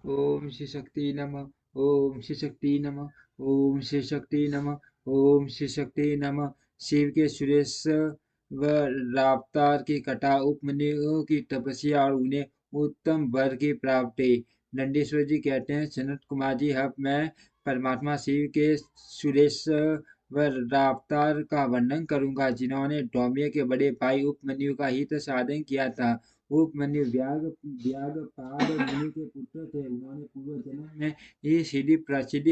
ओम श्री शक्ति नमः। ओम श्री शक्ति नमः। ओम श्री शक्ति नमः। ओम श्री शक्ति नमः। शिव के सुरेश व रावतार की कथा उपमन्यु की तपस्या और उन्हें उत्तम वर की प्राप्ति। दंडेश्वर जी कहते हैं, सनत कुमार जी, अब मैं परमात्मा शिव के सुरेश व रावतार का वर्णन करूंगा, जिन्होंने डौम्य के बड़े भाई उपमन्यु का हित साधन किया था। उपमन्यु व्यागपाद मुनि के पुत्र थे। उन्होंने पूर्व जन्म में ये सिद्धि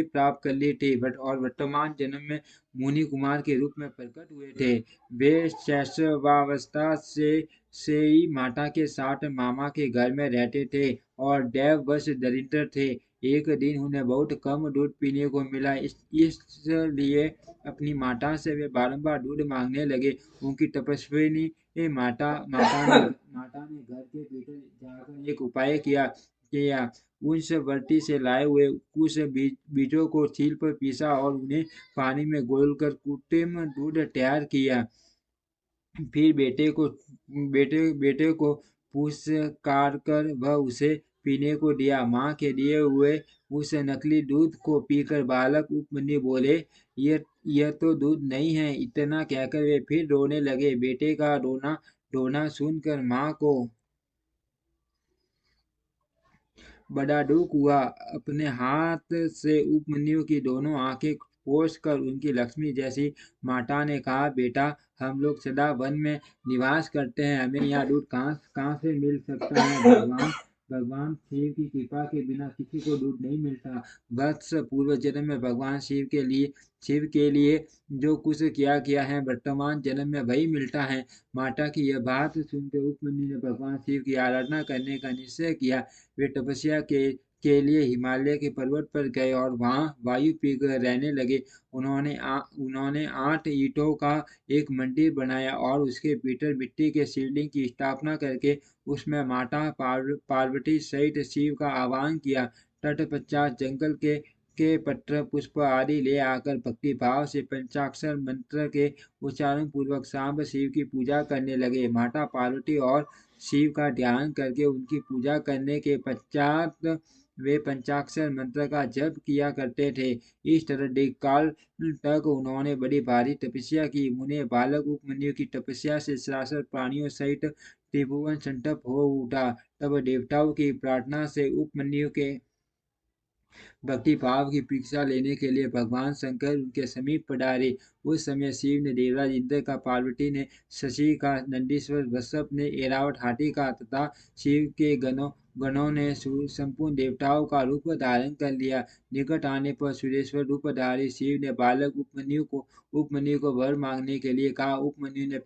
प्राप्त कर ली थी, बट और वर्तमान जन्म में मुनि कुमार के रूप में प्रकट हुए थे। वे शैशवावस्था से ही माता के साथ मामा के घर में रहते थे और दैववश दरिद्र थे। एक दिन उन्हें बहुत कम दूध पीने को मिला, इसलिए अपनी माता से वे बारंबार दूध मांगने लगे। उनकी तपस्विनी माता ने घर के भीतर जाकर एक उपाय किया। उस वर्ती से लाए हुए कुछ बीजों को छील पर पीसा और उन्हें पानी में घोलकर कृत्रिम दूध तैयार किया। फिर बेटे को पुकार कर वह उसे पीने को दिया। माँ के दिए हुए उस नकली दूध को पीकर बालक उपमन्यु बोले, यह तो दूध नहीं है। इतना कहकर वे फिर रोने लगे। बेटे का रोना सुनकर माँ को बड़ा दुख हुआ। अपने हाथ से उपमन्यु की दोनों आंखें पोंछ कर उनकी लक्ष्मी जैसी माता ने कहा, बेटा, हम लोग सदा वन में निवास करते हैं, हमें यहाँ दूध कहाँ से मिल सकता है। भगवान शिव की कृपा के बिना किसी को दूध नहीं मिलता। वत्स, पूर्व जन्म में भगवान शिव के लिए जो कुछ किया है, वर्तमान जन्म में वही मिलता है। माता की यह बात सुनकर उपमन्यु ने भगवान शिव की आराधना करने का निश्चय किया। वे तपस्या के लिए हिमालय के पर्वत पर गए और वहां वायु पीकर रहने लगे। उन्होंने 8 ईंटों का एक मंदिर बनाया और उसके भीतर मिट्टी के शिवलिंग की स्थापना करके उसमें माता पार्वती सहित शिव का आह्वान किया। तत्पश्चात जंगल के पत्र पुष्प आदि ले आकर भक्ति भाव से पंचाक्षर मंत्र के उच्चारण पूर्वक सांब शिव की पूजा करने लगे। माता पार्वती और शिव का ध्यान करके उनकी पूजा करने के पश्चात वे पंचाक्षर मंत्र का जप किया करते थे। इस तरह दीर्घकाल तक उन्होंने बड़ी भारी तपस्या की। उन्हें बालक उपमन्यु की तपस्या से सरासर प्राणियों सहित त्रिभुवन संतप्त हो उठा। तब देवताओं की प्रार्थना से उपमन्यु के भक्ति भाव की परीक्षा लेने के लिए भगवान शंकर उनके समीप पधारे। उस समय शिव ने देवराज इंद्र का, पार्वती ने शशि का, नंदीश्वर वृषभ ने ऐरावत हाथी का तथा शिव के गणों ने संपूर्ण देवताओं का रूप धारण कर लिया। निकट आने पर सुरेश्वर रूपधारी शिव ने बालक उपमन्यु को वर मांगने के लिए कहा। उपमन्यु ने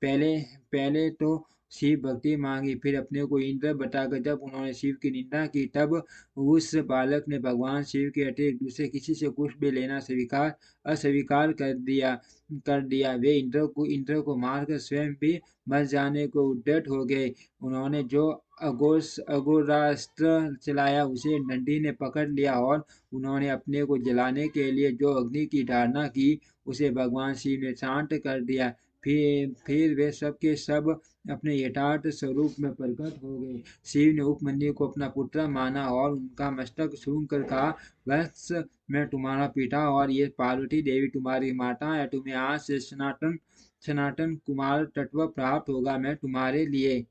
पहले तो शिव भक्ति मांगी, फिर अपने को इंद्र बताकर जब उन्होंने शिव की निंदा की, तब उस बालक ने भगवान शिव के अतिरिक्त दूसरे किसी से कुछ भी लेना अस्वीकार कर दिया। वे इंद्र को मारकर स्वयं भी मर जाने को उद्यत हो गए। उन्होंने जो अगोरास्त्र चलाया उसे नंदी ने पकड़ लिया और उन्होंने अपने को जलाने के लिए जो अग्नि की धारणा की उसे भगवान शिव ने शांत कर दिया। फिर वे सब के सब अपने यथार्थ स्वरूप में प्रकट हो गए। शिव ने उपमन्यु को अपना पुत्र माना और उनका मस्तक छू कर कहा, वत्स, मैं तुम्हारा पिता और ये पार्वती देवी तुम्हारी माता है। तुम्हें आज से सनातन कुमार तत्व प्राप्त होगा। मैं तुम्हारे लिए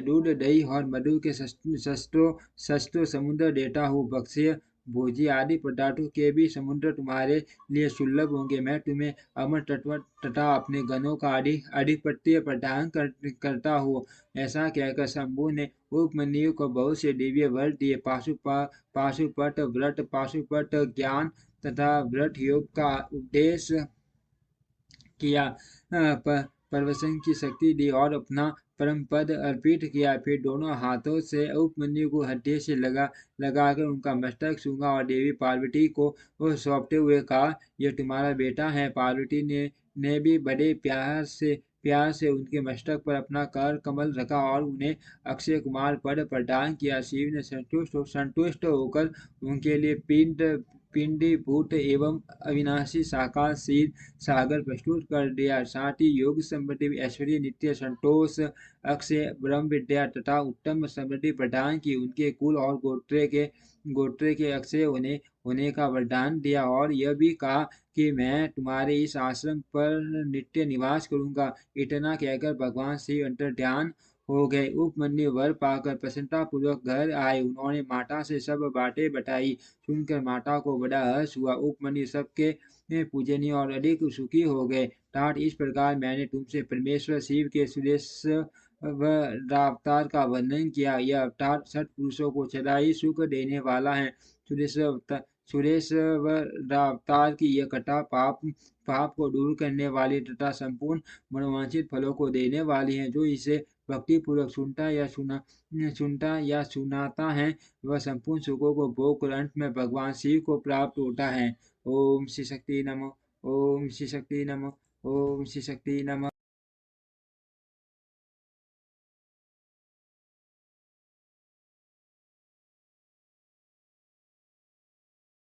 दूध, दही और मधु के शस्त्रों समुद्र देता हूँ। भक्ष्य भोजी आदि पदार्थों के भी समुद्र तुम्हारे लिए सुलभ होंगे। मैं तुम्हें अमर तत्व तथा अपने गणों का आधिपत्य प्रदान करता हूँ। ऐसा कहकर शंभु ने उपमन्यु को बहुत से दिव्य वर दिए। पाशुपत ज्ञान तथा व्रत योग का उपदेश किया, प्रवचन की शक्ति दी और अपना परम पद अर्पित किया। फिर दोनों हाथों से उपमन्यु को हृदय से लगाकर उनका मस्तक छूंगा और देवी पार्वती को सौंपते हुए कहा, यह तुम्हारा बेटा है। पार्वती ने भी बड़े प्यार से उनके मस्तक पर अपना कर कमल रखा और उन्हें अक्षय कुमार पद प्रदान किया। शिव ने संतुष्ट होकर उनके लिए पिंडीभूत एवं अविनाशी साकार शील सागर प्रस्तुत कर दिया। साथ ही योग समृद्धि ऐश्वर्य नित्य संतोष अक्षय ब्रह्म विद्या तथा उत्तम समृद्धि प्रदान की। उनके कुल और गोत्र के अक्षय होने का वरदान दिया और यह भी कहा कि मैं तुम्हारे इस आश्रम पर नित्य निवास करूंगा। इतना कहकर भगवान शिव अंतर्ध्यान हो गए। उपमन्यु वर पाकर प्रसन्नता पूर्वक घर आए। उन्होंने माता से सब बातें बताई। सुनकर माता को बड़ा हर्ष हुआ। उपमन्यु सबके पूजनीय और अधिक सुखी हो गए। तात इस प्रकार मैंने तुमसे परमेश्वर शिव के सुरेश व अवतार का वर्णन किया। यह अवतार सत पुरुषों को सदा ही सुख देने वाला है। सुरेश व अवतार की यह कथा पाप को दूर करने वाली तथा संपूर्ण मनोवांछित फलों को देने वाली है। जो इसे भक्ति पूर्वक सुनता या सुनाता है वह संपूर्ण सुखों को भोग कर अंत में भगवान शिव को प्राप्त होता है। ओम श्री शक्ति नमः। ओम श्री शक्ति नमः। ओम श्री शक्ति नमः।